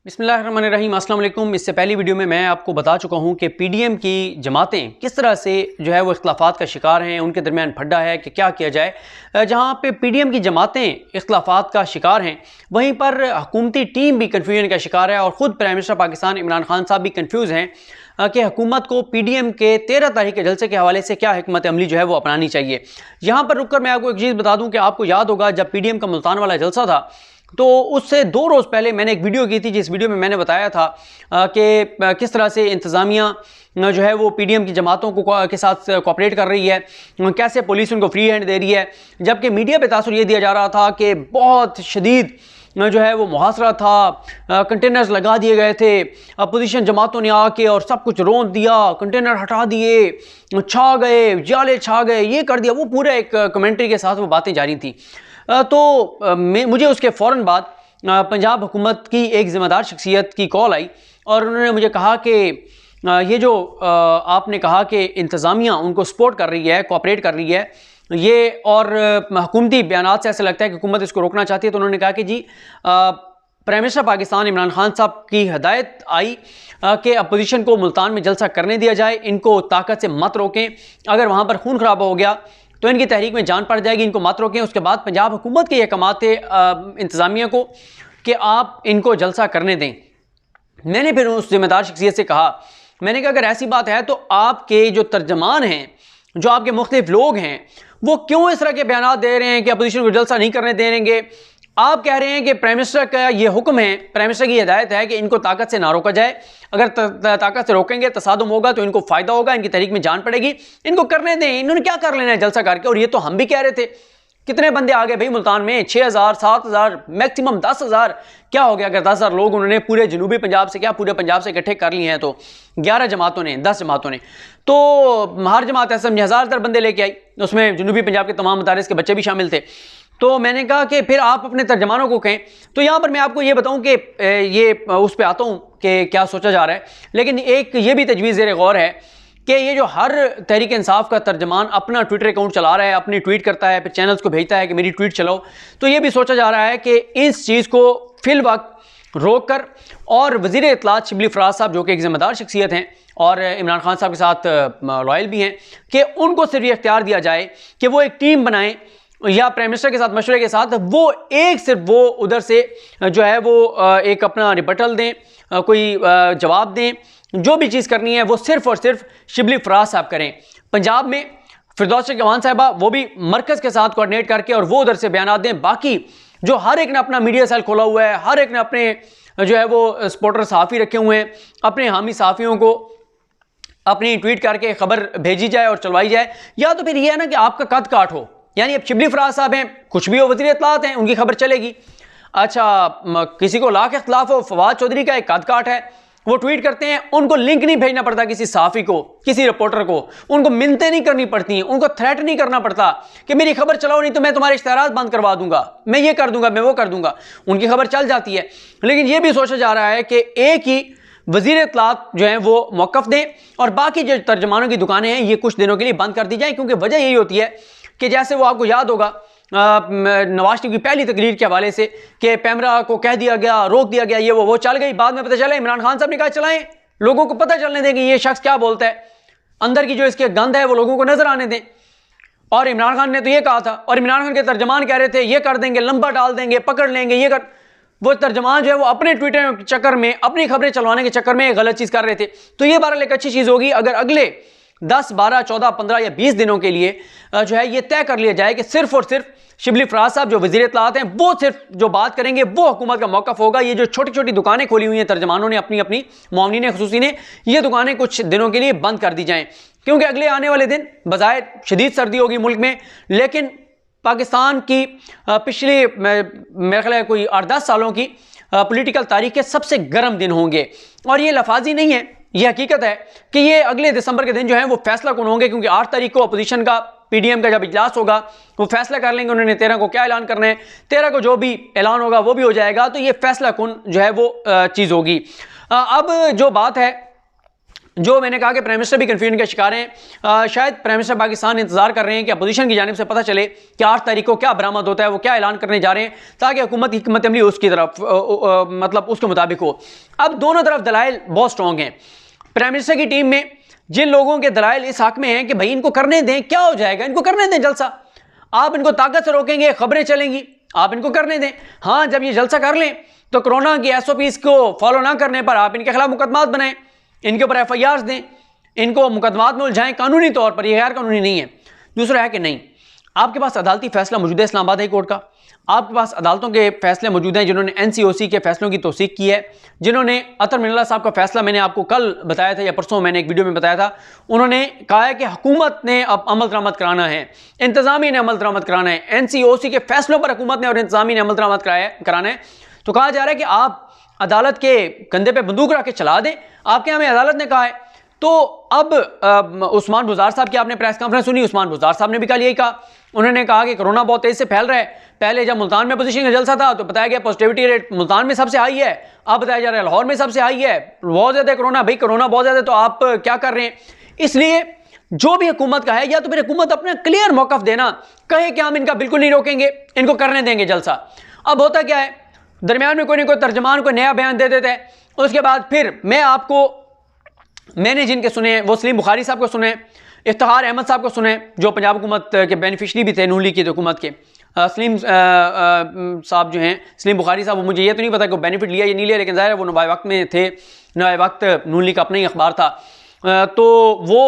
बिस्मिल्लाहिर्रहमानिर्रहीम, अस्सलाम वालेकुम। इससे पहली वीडियो में मैं आपको बता चुका हूं कि पीडीएम की जमातें किस तरह से जो है वो इख्तिलाफात का शिकार हैं, उनके दरमियान फड्डा है कि क्या किया जाए। जहां पे पीडीएम की जमातें इख्तिलाफात का शिकार हैं, वहीं पर हुकूमती टीम भी कन्फ्यूजन का शिकार है और ख़ुद प्राइम मिनिस्टर पाकिस्तान इमरान खान साहब भी कन्फ्यूज़ हैं कि हुकूमत को पीडीएम के 13 तारीख के जलसे के हवाले से क्या हिकमत अमली जो है वो अपनानी चाहिए। यहाँ पर रुक कर मैं आपको एक चीज़ बता दूँ कि आपको याद होगा जब पीडीएम का मुल्तान वाला जलसा था तो उससे 2 रोज़ पहले मैंने एक वीडियो की थी, जिस वीडियो में मैंने बताया था कि किस तरह से इंतज़ामिया जो है वो पीडीएम की जमातों को के साथ कोऑपरेट कर रही है, कैसे पुलिस उनको फ्री हैंड दे रही है, जबकि मीडिया पे तासुर ये दिया जा रहा था कि बहुत शदीद जो है वो मुहासरा था, कंटेनर्स लगा दिए गए थे, अपोजिशन जमातों ने आके और सब कुछ रोंद दिया, कंटेनर हटा दिए, छा गए, जाले छा गए, ये कर दिया, वो पूरा एक कमेंट्री के साथ वो बातें जारी थी। तो मुझे उसके फ़ौरन बाद पंजाब हुकूमत की एक ज़िम्मेदार शख्सियत की कॉल आई और उन्होंने मुझे कहा कि ये जो आपने कहा कि इंतज़ामिया उनको सपोर्ट कर रही है, कोऑपरेट कर रही है, ये और हुकूमती बयानात से ऐसा लगता है कि हुकूमत इसको रोकना चाहती है। तो उन्होंने कहा कि जी प्राइम मिनिस्टर पाकिस्तान इमरान खान साहब की हदायत आई कि अपोजिशन को मुल्तान में जलसा करने दिया जाए, इनको ताकत से मत रोकें, अगर वहाँ पर खून खराबा हो गया तो इनकी तहरीक में जान पड़ जाएगी, इनको मत रोकें। उसके बाद पंजाब हुकूमत के ये अहकाम थे इंतज़ामिया को कि आप इनको जलसा करने दें। मैंने फिर उस जिम्मेदार शख्सियत से कहा, मैंने कहा अगर ऐसी बात है तो आपके जो तर्जमान हैं, जो आपके मुख्तलिफ लोग हैं, वो क्यों इस तरह के बयान दे रहे हैं कि अपोजिशन को जलसा नहीं करने देंगे। आप कह रहे हैं कि प्राइम मिनिस्टर का ये हुक्म है, प्राइम मिनिस्टर की हिदायत है कि इनको ताकत से ना रोका जाए, अगर ताकत से रोकेंगे तसादुम होगा तो इनको फ़ायदा होगा, इनकी तहरीक में जान पड़ेगी, इनको करने दें, इन्होंने क्या कर लेना है जलसा करके। और ये तो हम भी कह रहे थे, कितने बंदे आ गए भाई मुल्तान में, 6000 7000 मैक्सिमम 10,000, क्या हो गया अगर 10,000 लोग उन्होंने पूरे जनूबी पंजाब से, क्या पूरे पंजाब से इकट्ठे कर लिए हैं तो 11 जमातों ने, 10 जमातों ने, तो हर जमात ऐसा 1000 बंदे लेके आई, उसमें जनूबी पंजाब के तमाम मदारिस के बच्चे भी शामिल थे। तो मैंने कहा कि फिर आप अपने तर्जमानों को कहें। तो यहाँ पर मैं आपको ये बताऊँ कि ये उस पर आता हूँ कि क्या सोचा जा रहा है, लेकिन एक ये भी तजवीज़ ज़ेर गौर है कि ये जो हर तहरीक इंसाफ का तर्जमान अपना ट्विटर अकाउंट चला रहा है, अपनी ट्वीट करता है, फिर चैनल्स को भेजता है कि मेरी ट्वीट चलाओ, तो ये भी सोचा जा रहा है कि इस चीज़ को फिल वक्त रोक कर और वज़ीर इत्तलात शिबली फराज साहब जो कि एक ज़िम्मेदार शख्सियत हैं और इमरान खान साहब के साथ लॉयल भी हैं, कि उनको सिर्फ ये इख्तियार दिया जाए कि वो एक टीम बनाएं या प्राइम मिनिस्टर के साथ मशवरे के साथ वो सिर्फ वो उधर से जो है वो एक अपना रिबटल दें, कोई जवाब दें, जो भी चीज़ करनी है वो सिर्फ और सिर्फ शिबली फराज साहब करें। पंजाब में फिरदौस चौहान साहिबा वो भी मरकज़ के साथ कोऑर्डिनेट करके और वो उधर से बयान दें। बाकी जो हर एक ने अपना मीडिया सेल खोला हुआ है, हर एक ने अपने जो है वो सपोर्टर सहाफ़ी रखे हुए हैं, अपने हामी सहाफ़ियों को अपनी ट्वीट करके खबर भेजी जाए और चलवाई जाए। या तो फिर ये है ना कि आपका कद काट हो, यानी अब शिबली फराज साहब हैं, कुछ भी वो वज़ीर इत्तलात हैं, उनकी खबर चलेगी। अच्छा, किसी को लाख इख्तिलाफ हो, फवाद चौधरी का एक कद काट है, वो ट्वीट करते हैं, उनको लिंक नहीं भेजना पड़ता किसी सहाफ़ी को, किसी रिपोर्टर को, उनको मिन्नतें नहीं करनी पड़ती, उनको थ्रेट नहीं करना पड़ता कि मेरी खबर चलाओ नहीं तो मैं तुम्हारे इश्तिहारात बंद करवा दूंगा, मैं ये कर दूंगा, मैं वो कर दूंगा, उनकी खबर चल जाती है। लेकिन ये भी सोचा जा रहा है कि एक ही वज़ीर इत्तलात जो है वो मौक़िफ़ दें और बाकी जो तर्जमानों की दुकानें हैं ये कुछ दिनों के लिए बंद कर दी जाएँ, क्योंकि वजह यही होती है कि जैसे वो आपको याद होगा नवाज शरीफ की पहली तकरीर के हवाले से कि पैमरा को कह दिया गया, रोक दिया गया, ये वो चल गई, बाद में पता चला इमरान खान साहब ने कहा चलाएं, लोगों को पता चलने दें कि ये शख्स क्या बोलता है, अंदर की जो इसके गंद है वो लोगों को नजर आने दें। और इमरान खान ने तो ये कहा था, और इमरान खान के तर्जमान कह रहे थे ये कर देंगे, लंबा डाल देंगे, पकड़ लेंगे, ये कर, वो तर्जमान जो है वो अपने ट्विटर के चक्कर में, अपनी खबरें चलवाने के चक्कर में गलत चीज़ कर रहे थे। तो ये बहरहाल एक अच्छी चीज़ होगी अगर अगले 10, 12, 14, 15 या 20 दिनों के लिए जो है ये तय कर लिया जाए कि सिर्फ और सिर्फ शिबली फराज साहब जो वज़ीर इत्तलात हैं वो सिर्फ जो बात करेंगे वो हुकूमत का मौक़िफ़ होगा। ये जो छोटी छोटी दुकानें खोली हुई हैं तर्जमानों ने अपनी अपनी, मुआवनीन ख़ुसूसी ने, ये दुकानें कुछ दिनों के लिए बंद कर दी जाएँ, क्योंकि अगले आने वाले दिन बज़ाहिर शदीद सर्दी होगी मुल्क में, लेकिन पाकिस्तान की पिछली मेरे ख्याल है कोई 8-10 सालों की पॉलिटिकल तारीख के सबसे गर्म दिन होंगे। और ये लफाजी नहीं है, ये हकीकत है कि ये अगले दिसंबर के दिन जो है वो फैसला कौन होंगे, क्योंकि 8 तारीख को अपोजिशन का पीडीएम का जब इजलास होगा वो फैसला कर लेंगे उन्होंने 13 को क्या ऐलान करना है, 13 को जो भी ऐलान होगा वो भी हो जाएगा। तो ये फैसला कौन जो है वो चीज़ होगी। अब जो बात है जो मैंने कहा कि प्राइम मिनिस्टर भी कन्फ्यूजन का शिकार हैं। शायद प्राइम मिनिस्टर पाकिस्तान इंतजार कर रहे हैं कि अपोजिशन की जानिब से पता चले कि 8 तारीख को क्या बरामद होता है, वो क्या ऐलान करने जा रहे हैं, ताकि हुकूमत की हिकमत अमली उसकी तरफ मतलब उसके मुताबिक हो। अब दोनों तरफ दलाइल बहुत स्ट्रॉन्ग हैं। प्राइम मिनिस्टर की टीम में जिन लोगों के दलाइल इस हक में हैं कि भाई इनको करने दें, क्या हो जाएगा, इनको करने दें जलसा, आप इनको ताकत से रोकेंगे, खबरें चलेंगी, आप इनको करने दें। हाँ, जब ये जलसा कर लें तो कोरोना की SOPs को फॉलो ना करने पर आप इनके खिलाफ मुकदमात बनाएं, इनके ऊपर FIRs दें, इनको मुकदमात में उलझाएं कानूनी तौर पर, यह गैर कानूनी नहीं है। दूसरा है कि नहीं, आपके पास अदालती फैसला मौजूद है इस्लामाबाद हाई कोर्ट का, आपके पास अदालतों के फैसले मौजूद हैं जिन्होंने NCOC के फैसलों की तौसीक की है, जिन्होंने अतर मिनल्ला साहब का फैसला मैंने आपको कल बताया था या परसों मैंने एक वीडियो में बताया था। उन्होंने कहा है कि हुकूमत ने अब अमल दरामद कराना है, इंतजामी ने अमल दरामद कराना है, NCOC के फैसलों पर हुकूमत ने और इंतजामी ने अमल दरामद कराना है। तो कहा जा रहा है कि आप अदालत के कंधे पे बंदूक रख के चला दें, आपके हमें अदालत ने कहा है। तो अब उस्मान बुज़ार साहब की आपने प्रेस कॉन्फ्रेंस सुनी, उस्मान बुज़ार साहब ने भी कल यही कहा। उन्होंने कहा कि कोरोना बहुत तेज से फैल रहा है। पहले जब मुल्तान में अपोजिशन का जलसा था तो बताया गया पॉजिटिविटी रेट मुल्तान में सबसे हाई है, अब बताया जा रहा है लाहौर में सबसे हाई है, बहुत ज्यादा कोरोना। भाई कोरोना बहुत ज्यादा, तो आप क्या कर रहे हैं? इसलिए जो भी हुकूमत का है, या तो फिर हुकूमत अपना क्लियर मौकफ देना, कहे कि हम इनका बिल्कुल नहीं रोकेंगे, इनको करने देंगे जलसा। अब होता क्या है, दरमियान में कोई ना कोई तर्जमान को नया बयान दे देता है, उसके बाद फिर मैंने जिनके सुने वो सलीम बुखारी साहब को सुने, इफ्तिखार अहमद साहब को सुने, जो पंजाब हुकूमत के बेनिफिशरी भी थे नून लीग की हुकूमत के। सलीम साहब जो हैं, सलीम बुखारी साहब, वो मुझे ये तो नहीं पता कि बेनिफिट लिया या नहीं लिया, लेकिन ज़ाहिर है वो नवाए वक्त में थे, नवाए वक्त नून लीग का अपना ही अखबार था। तो वो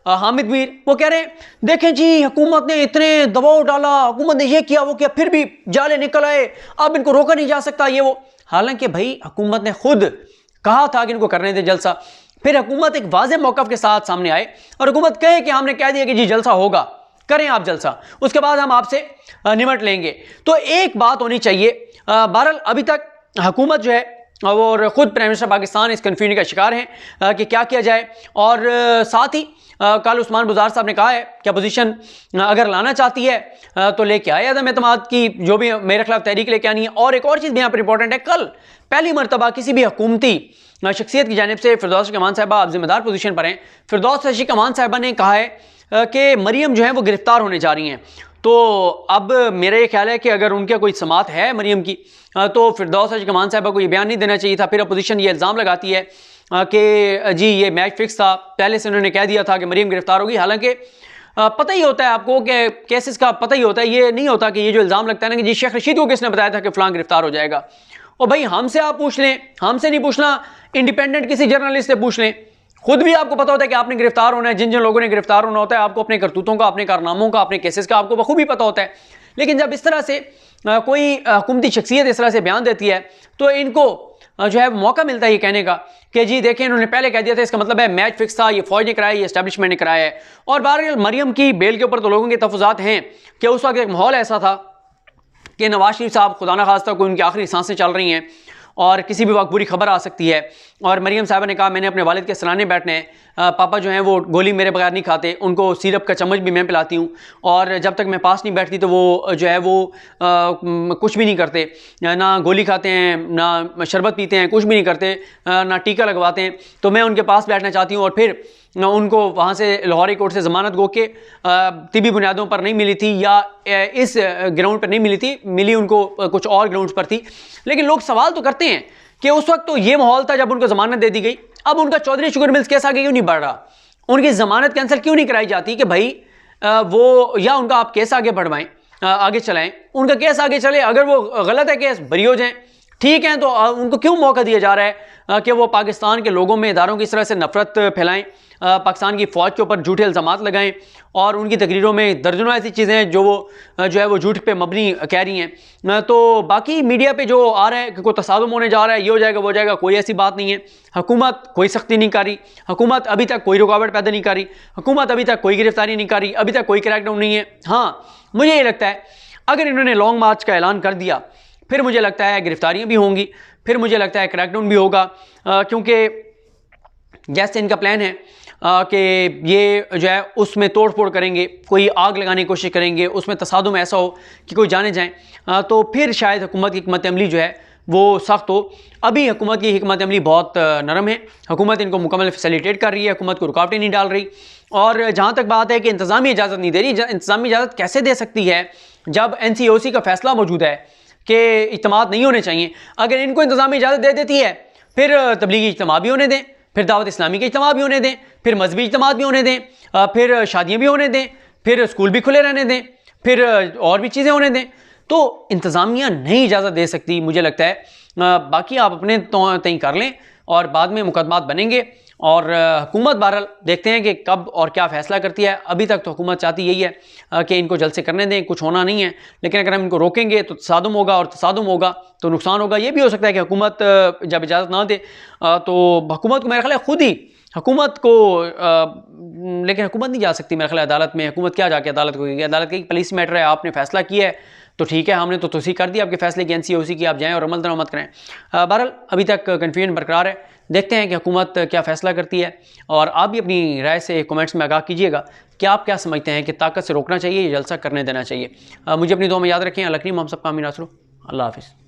हामिद मीर वो कह रहे हैं देखें जी हुकूमत ने इतने दबाव डाला, हुकूमत ने ये किया वो किया, फिर भी जाले निकल आए, अब इनको रोका नहीं जा सकता ये वो। हालांकि भाई हुकूमत ने खुद कहा था कि इनको करने दे जलसा, फिर हुकूमत एक वाज़ेह मौक़िफ़ के साथ सामने आए और हुकूमत कहे कि हमने कह दिया कि जी जलसा होगा, करें आप जलसा, उसके बाद हम आपसे निमट लेंगे। तो एक बात होनी चाहिए, बहरहाल अभी तक हुकूमत जो है और ख़ुद प्राइम मिनिस्टर पाकिस्तान इस कन्फ्यूजन का शिकार हैं कि क्या किया जाए। और साथ ही कल उस्मान बुज़ार साहब ने कहा है कि अपोजिशन अगर लाना चाहती है तो लेके आए अदम एतमाद की जो भी मेरे खिलाफ तहरीक लेके आनी है। और एक और चीज़ भी यहाँ पर इंपॉर्टेंट है, कल पहली मरतबा किसी भी हुकूमती शख्सियत की जानिब से फिरदौस कमान साहिबा आप जिम्मेदार पोजीशन पर हैं, फिरदौस कमान साहिबा ने कहा है कि मरियम जो है वो गिरफ्तार होने जा रही हैं। तो अब मेरा ये ख्याल है कि अगर उनके कोई समात है मरियम की तो फिरदौस कमान साहिबा को ये बयान नहीं देना चाहिए था। फिर अपोजिशन ये इल्ज़ाम लगाती है कि जी ये मैच फिक्स था, पहले से उन्होंने कह दिया था कि मरियम गिरफ्तार होगी। हालांकि पता ही होता है आपको कि केसेस का पता ही होता है, ये नहीं होता कि ये जो इल्ज़ाम लगता है ना कि जी शेख रशीद को किसने बताया था कि फ़लाँ गिरफ्तार हो जाएगा। और भाई हमसे आप पूछ लें, हमसे नहीं पूछना, इंडिपेंडेंट किसी जर्नलिस्ट से पूछ लें, खुद भी आपको पता होता है कि आपने गिरफ्तार होना है। जिन जिन लोगों ने गिरफ्तार होना होता है आपको अपने करतूतों का, अपने कारनामों का, अपने केसेस का आपको बखूबी पता होता है। लेकिन जब इस तरह से कोई हुकूमती शख्सियत इस तरह से बयान देती है तो इनको जो है मौका मिलता है ये कहने का कि जी देखें इन्होंने पहले कह दिया था, इसका मतलब है मैच फिक्स था, ये फौज ने कराया, ये एस्टैब्लिशमेंट ने कराया है। और बहरहाल मरियम की बेल के ऊपर तो लोगों के तफुज़ात हैं कि उस वक्त एक माहौल ऐसा था कि नवाज शरीफ साहब खुदा न खास्ता कोई उनकी आखिरी सांसें चल रही हैं और किसी भी वक्त बुरी खबर आ सकती है। और मरियम साहबा ने कहा मैंने अपने वालिद के सराहने बैठने हैं, पापा जो हैं वो गोली मेरे बगैर नहीं खाते, उनको सिरप का चम्मच भी मैं पिलाती हूँ और जब तक मैं पास नहीं बैठती तो वो जो है वो कुछ भी नहीं करते, ना गोली खाते हैं, ना शरबत पीते हैं, कुछ भी नहीं करते, ना टीका लगवाते हैं। तो मैं उनके पास बैठना चाहती हूँ। और फिर उनको वहाँ से लाहौरी कोर्ट से ज़मानत गो के तिबी बुनियादों पर नहीं मिली थी या इस ग्राउंड पर नहीं मिली थी, मिली उनको कुछ और ग्राउंड्स पर थी। लेकिन लोग सवाल तो करते हैं कि उस वक्त तो ये माहौल था जब उनको ज़मानत दे दी गई, अब उनका चौधरी शुगर मिल्स केस आगे क्यों नहीं बढ़ रहा, उनकी ज़मानत कैंसिल क्यों नहीं कराई जाती कि भाई वो या उनका आप केस आगे बढ़वाएं, आगे चलाएं, उनका केस आगे चले, अगर वो गलत है केस बरी हो जाएं, ठीक है, तो उनको क्यों मौका दिया जा रहा है कि वो पाकिस्तान के लोगों में इदारों की इस तरह से नफरत फैलाएं, पाकिस्तान की फ़ौज के ऊपर झूठे इल्ज़ामात लगाएं और उनकी तकरीरों में दर्जनों ऐसी चीज़ें हैं जो है वो झूठ पे मबनी कह रही हैं। तो बाकी मीडिया पे जो आ रहा है कि कोई तसादुम होने जा रहा है, ये हो जाएगा वो हो जाएगा, कोई ऐसी बात नहीं है। हुकूमत कोई सख्ती नहीं कर रही, हुकूमत अभी तक कोई रुकावट पैदा नहीं कर रही, हुकूमत अभी तक कोई गिरफ्तारी नहीं कर रही, अभी तक कोई क्रैकडाउन नहीं है। हाँ, मुझे ये लगता है अगर इन्होंने लॉन्ग मार्च का ऐलान कर दिया फिर मुझे लगता है गिरफ्तारियाँ भी होंगी, फिर मुझे लगता है क्रैकडाउन भी होगा, क्योंकि जैसे इनका प्लान है कि ये जो है उसमें तोड़ फोड़ करेंगे, कोई आग लगाने की कोशिश करेंगे, उसमें तसादुम ऐसा हो कि कोई जाने जाए, तो फिर शायद हुकूमत की हिकमत अमली जो है वो सख्त हो। अभी हुकूमत की हिकमत अमली बहुत नरम है, हुकूमत इनको मुकम्मल फैसिलिटेट कर रही है, हुकूमत को रुकावटें नहीं डाल रही। और जहाँ तक बात है कि इंतज़ामी इजाज़त नहीं दे रही, इंतज़ामी इजाज़त कैसे दे सकती है जब NCOC का फैसला मौजूद है कि इज्तिमात नहीं होने चाहिए। अगर इनको इंतज़ामी इजाज़त दे देती है फिर तबलीगी इज्तिमा भी होने दें, फिर दावत इस्लामी के इज्तिमा भी होने दें, फिर मजहबी इज्तिमा भी होने दें, फिर शादियाँ भी होने दें, फिर स्कूल भी खुले रहने दें, फिर और भी चीज़ें होने दें, तो इंतज़ामिया नहीं इजाज़त दे सकती मुझे लगता है। बाकी आप अपने तय कर लें और बाद में मुकदमात बनेंगे। और हुकूमत बहरहाल देखते हैं कि कब और क्या फ़ैसला करती है। अभी तक तो हुकूमत चाहती यही है कि इनको जल्द से करने दें, कुछ होना नहीं है। लेकिन अगर हम इनको रोकेंगे तो तसादुम होगा, और तसादुम होगा तो नुकसान होगा। ये भी हो सकता है कि हुकूमत जब इजाज़त ना दे तो हुकूमत को मेरा ख्याल है खुद ही हुकूमत को लेकिन हुकूमत नहीं जा सकती मेरे ख्याल अदालत में। हुकूमत क्या जाके अदालत को कहेगी? अदालत की पुलिस मैटर है, आपने फैसला किया है तो ठीक है, हमने तो तोसीक कर दी आपके फैसले की NCOC की, आप जाएँ और अमल दरामद करें। बहरहाल अभी तक कन्फ्यूजन बरकरार है, देखते हैं कि हुकूमत क्या फ़ैसला करती है। और आप भी अपनी राय से कमेंट्स में आगाह कीजिएगा कि आप क्या समझते हैं कि ताकत से रोकना चाहिए या जलसा करने देना चाहिए। मुझे अपनी दुआ में याद रखें। अल्लाह करीम हम सबका आमीन आसरो। अल्लाह हाफ़िज़।